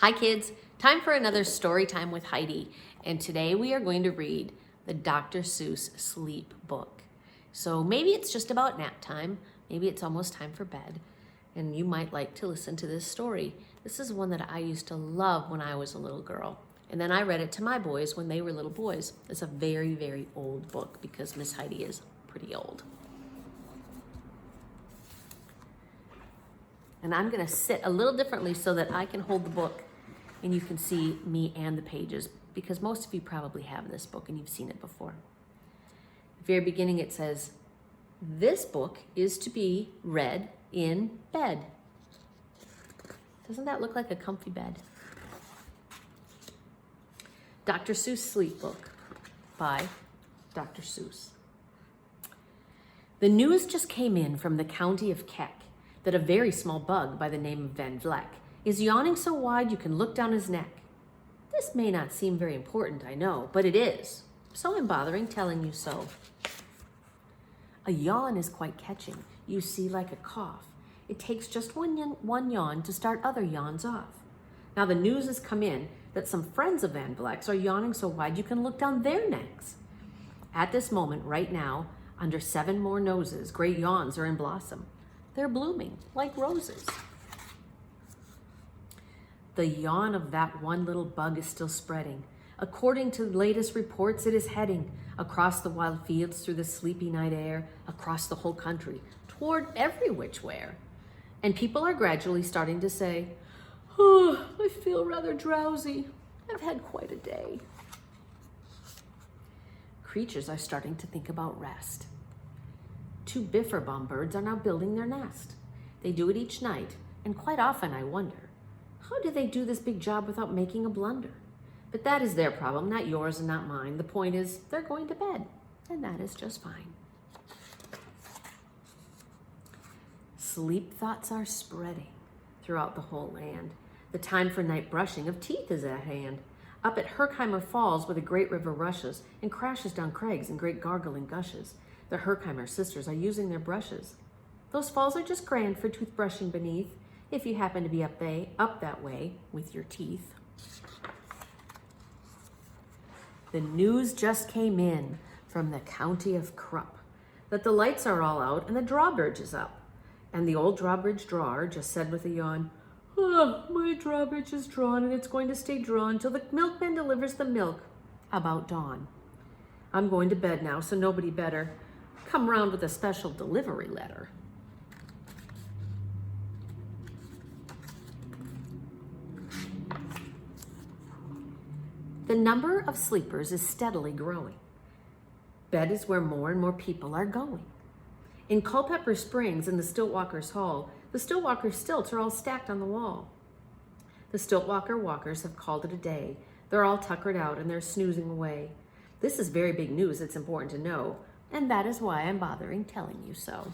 Hi kids, time for another story time with Heidi. And today we are going to read the Dr. Seuss sleep book. So maybe it's just about nap time, maybe it's almost time for bed, and you might like to listen to this story. This is one that I used to love when I was a little girl. And then I read it to my boys when they were little boys. It's a very, very old book because Miss Heidi is pretty old. And I'm gonna sit a little differently so that I can hold the book and you can see me and the pages, because most of you probably have this book and you've seen it before. At the very beginning it says, "This book is to be read in bed." Doesn't that look like a comfy bed? Dr. Seuss Sleep Book by Dr. Seuss. The news just came in from the county of Keck that a very small bug by the name of Van Vleck is yawning so wide you can look down his neck. This may not seem very important, I know, but it is, so I'm bothering telling you so. A yawn is quite catching, you see, like a cough. It takes just one yawn to start other yawns off. Now the news has come in that some friends of Van Vleck's are yawning so wide you can look down their necks. At this moment, right now, under 7 more noses, great yawns are in blossom. They're blooming like roses. The yawn of that one little bug is still spreading. According to the latest reports, it is heading across the wild fields, through the sleepy night air, across the whole country, toward every which where. And people are gradually starting to say, "Oh, I feel rather drowsy. I've had quite a day." Creatures are starting to think about rest. 2 biffer-bomb birds are now building their nest. They do it each night, and quite often I wonder, how do they do this big job without making a blunder? But that is their problem, not yours and not mine. The point is, they're going to bed, and that is just fine. Sleep thoughts are spreading throughout the whole land. The time for night brushing of teeth is at hand. Up at Herkimer Falls, where the great river rushes and crashes down crags in great gargling gushes, the Herkimer sisters are using their brushes. Those falls are just grand for toothbrushing beneath, if you happen to be up that way with your teeth. The news just came in from the county of Krupp that the lights are all out and the drawbridge is up. And the old drawbridge drawer just said with a yawn, "Oh, my drawbridge is drawn and it's going to stay drawn till the milkman delivers the milk about dawn. I'm going to bed now, so nobody better come round with a special delivery letter." The number of sleepers is steadily growing. Bed is where more and more people are going. In Culpeper Springs, in the Stiltwalkers' Hall, the Stiltwalker stilts are all stacked on the wall. The Stiltwalker walkers have called it a day. They're all tuckered out and they're snoozing away. This is very big news, it's important to know, and that is why I'm bothering telling you so.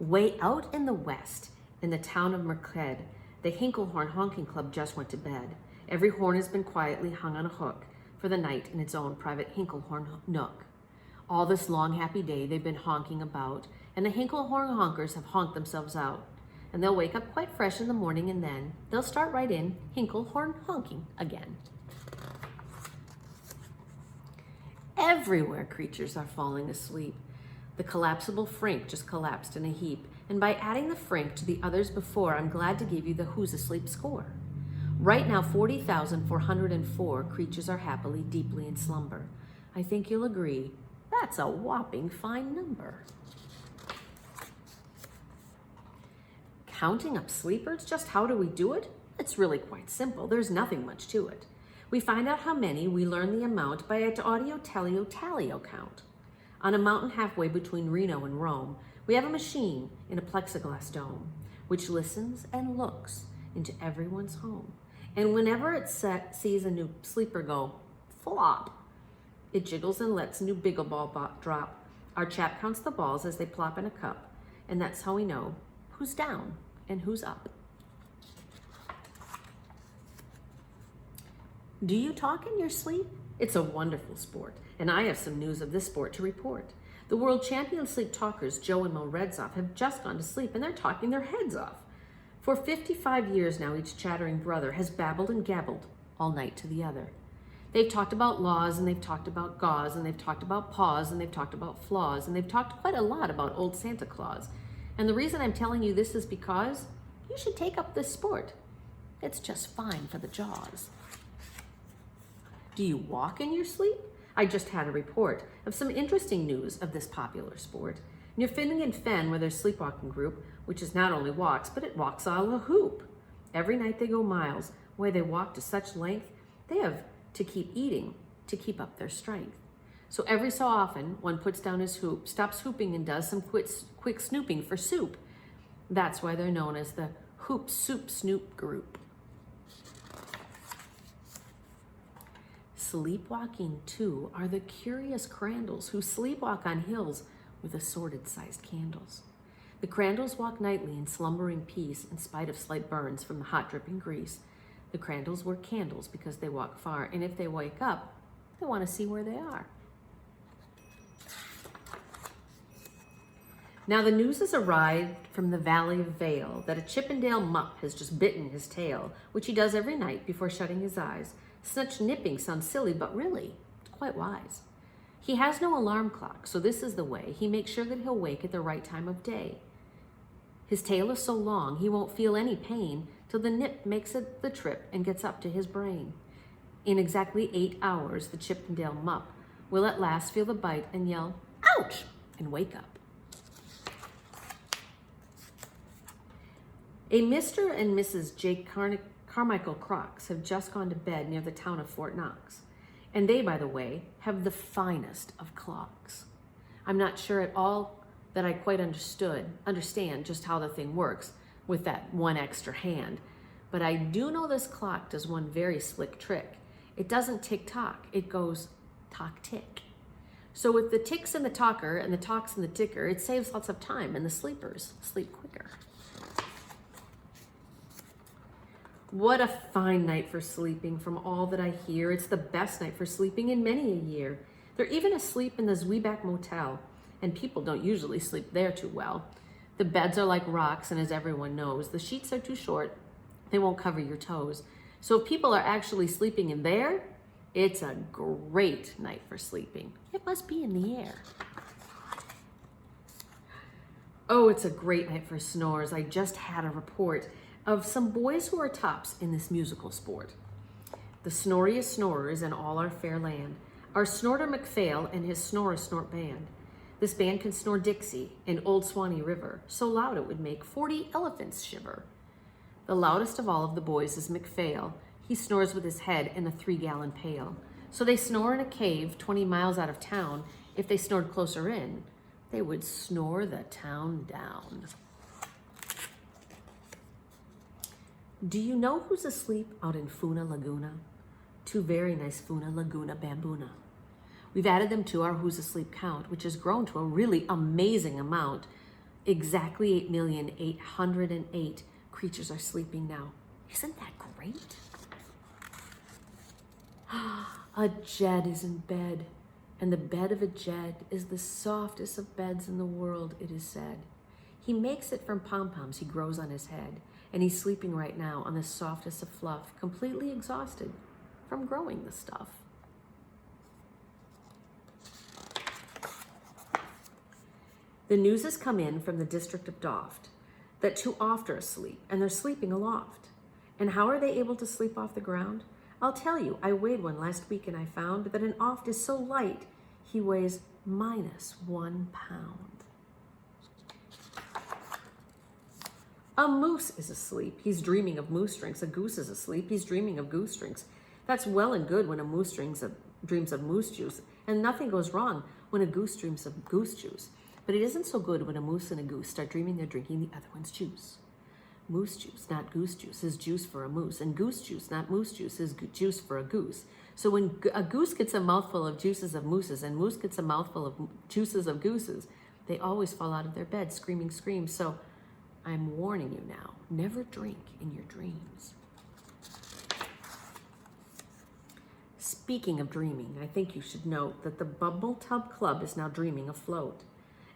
Way out in the west, in the town of Merced, the Hinklehorn Honking Club just went to bed. Every horn has been quietly hung on a hook for the night in its own private Hinklehorn nook. All this long happy day they've been honking about, and the Hinklehorn honkers have honked themselves out. And they'll wake up quite fresh in the morning, and then they'll start right in Hinklehorn honking again. Everywhere creatures are falling asleep. The collapsible Frink just collapsed in a heap, and by adding the Frink to the others before, I'm glad to give you the Who's Asleep score. Right now, 40,404 creatures are happily, deeply in slumber. I think you'll agree, that's a whopping fine number. Counting up sleepers, just how do we do it? It's really quite simple. There's nothing much to it. We find out how many, we learn the amount by an audio-tellio-tallio count. On a mountain halfway between Reno and Rome, we have a machine in a plexiglass dome, which listens and looks into everyone's home. And whenever it sees a new sleeper go flop, it jiggles and lets a new biggle ball drop. Our chap counts the balls as they plop in a cup, and that's how we know who's down and who's up. Do you talk in your sleep? It's a wonderful sport, and I have some news of this sport to report. The world champion sleep talkers, Joe and Mo Redzoff, have just gone to sleep, and they're talking their heads off. For 55 years now, each chattering brother has babbled and gabbled all night to the other. They've talked about laws, and they've talked about gauze, and they've talked about paws, and they've talked about flaws, and they've talked quite a lot about old Santa Claus. And the reason I'm telling you this is because you should take up this sport. It's just fine for the jaws. Do you walk in your sleep? I just had a report of some interesting news of this popular sport. Near Finning and Fen, where their sleepwalking group, which is not only walks, but it walks a la hoop. Every night they go miles, where they walk to such length, they have to keep eating to keep up their strength. So every so often, one puts down his hoop, stops hooping, and does some quick snooping for soup. That's why they're known as the Hoop Soup Snoop Group. Sleepwalking, too, are the curious crandles who sleepwalk on hills with assorted-sized candles. The crandles walk nightly in slumbering peace in spite of slight burns from the hot dripping grease. The crandles wear candles because they walk far, and if they wake up, they want to see where they are. Now the news has arrived from the Valley of Vale that a Chippendale mupp has just bitten his tail, which he does every night before shutting his eyes. Such nipping sounds silly, but really, it's quite wise. He has no alarm clock, so this is the way he makes sure that he'll wake at the right time of day. His tail is so long, he won't feel any pain till the nip makes it the trip and gets up to his brain. In exactly 8 hours, the Chippendale mupp will at last feel the bite and yell, "Ouch!" and wake up. A Mr. and Mrs. Jake Carmichael Crocs have just gone to bed near the town of Fort Knox. And they, by the way, have the finest of clocks. I'm not sure at all that I quite understand just how the thing works with that one extra hand. But I do know this clock does one very slick trick. It doesn't tick-tock, it goes tock-tick. So with the ticks in the talker and the talks in the ticker, it saves lots of time and the sleepers sleep quicker. What a fine night for sleeping from all that I hear. It's the best night for sleeping in many a year. They're even asleep in the Zwieback Motel, and people don't usually sleep there too well. The beds are like rocks, and as everyone knows, the sheets are too short. They won't cover your toes. So if people are actually sleeping in there, it's a great night for sleeping. It must be in the air. Oh, it's a great night for snores. I just had a report of some boys who are tops in this musical sport. The snoriest snorers in all our fair land are Snorter McPhail and his Snore-a-Snort band. This band can snore Dixie and Old Swanee River, so loud it would make 40 elephants shiver. The loudest of all of the boys is McPhail. He snores with his head in a 3-gallon pail. So they snore in a cave 20 miles out of town. If they snored closer in, they would snore the town down. Do you know who's asleep out in Funa Laguna? 2 very nice Funa Laguna bamboona. We've added them to our Who's Asleep count, which has grown to a really amazing amount. Exactly 8,808,000 creatures are sleeping now. Isn't that great? A Jed is in bed, and the bed of a Jed is the softest of beds in the world, it is said. He makes it from pom-poms he grows on his head, and he's sleeping right now on the softest of fluff, completely exhausted from growing the stuff. The news has come in from the district of Doft that 2 oft are asleep, and they're sleeping aloft. And how are they able to sleep off the ground? I'll tell you, I weighed one last week and I found that an oft is so light, he weighs -1 pound. A moose is asleep. He's dreaming of moose drinks. A goose is asleep. He's dreaming of goose drinks. That's well and good when a moose dreams of moose juice, and nothing goes wrong when a goose dreams of goose juice. But it isn't so good when a moose and a goose start dreaming they're drinking the other one's juice. Moose juice, not goose juice, is juice for a moose, and goose juice, not moose juice, is juice for a goose. So when a goose gets a mouthful of juices of mooses and moose gets a mouthful of juices of gooses, they always fall out of their bed screaming screams. So I'm warning you now, never drink in your dreams. Speaking of dreaming, I think you should note that the Bumble Tub Club is now dreaming afloat.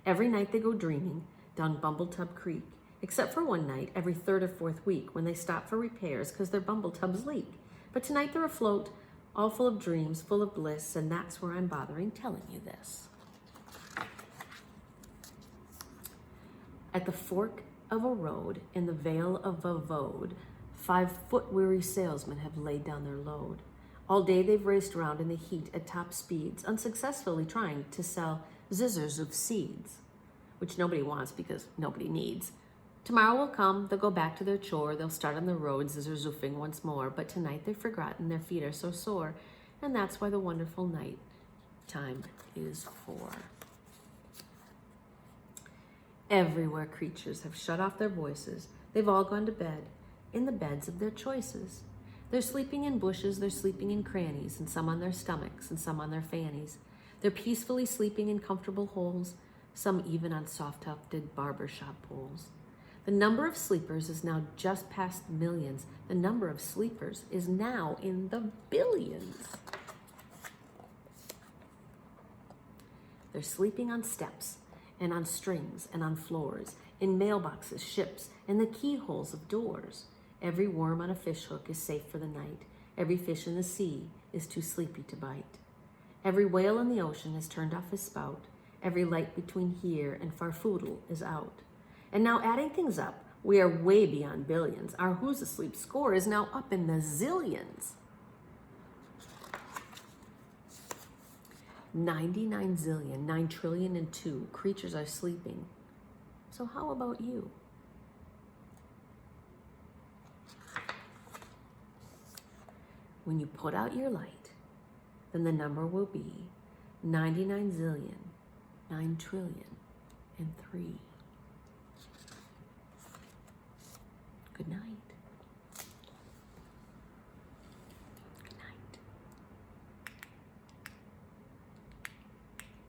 Every night they go dreaming down Bumble Tub Creek, except for one night every third or fourth week when they stop for repairs because their bumble tubs leak. But tonight they're afloat, all full of dreams, full of bliss, and that's where I'm bothering telling you this. At the fork of a road in the vale of Vavode, 5 foot-weary salesmen have laid down their load. All day they've raced around in the heat at top speeds, unsuccessfully trying to sell zizzers of seeds, which nobody wants because nobody needs. Tomorrow will come, they'll go back to their chore, they'll start on the road zizzer-zoofing once more, but tonight they've forgotten, their feet are so sore, and that's why the wonderful night time is for. Everywhere creatures have shut off their voices, they've all gone to bed, in the beds of their choices. They're sleeping in bushes, they're sleeping in crannies, and some on their stomachs, and some on their fannies. They're peacefully sleeping in comfortable holes, some even on soft-tufted barbershop poles. The number of sleepers is now just past millions. The number of sleepers is now in the billions. They're sleeping on steps, and on strings, and on floors, in mailboxes, ships, and the keyholes of doors. Every worm on a fishhook is safe for the night. Every fish in the sea is too sleepy to bite. Every whale in the ocean has turned off his spout. Every light between here and Farfoodle is out. And now adding things up, we are way beyond billions. Our who's asleep score is now up in the zillions. 99 zillion, 9 trillion and 2 creatures are sleeping. So how about you? When you put out your light, then the number will be 99 zillion, 9 trillion, and 3.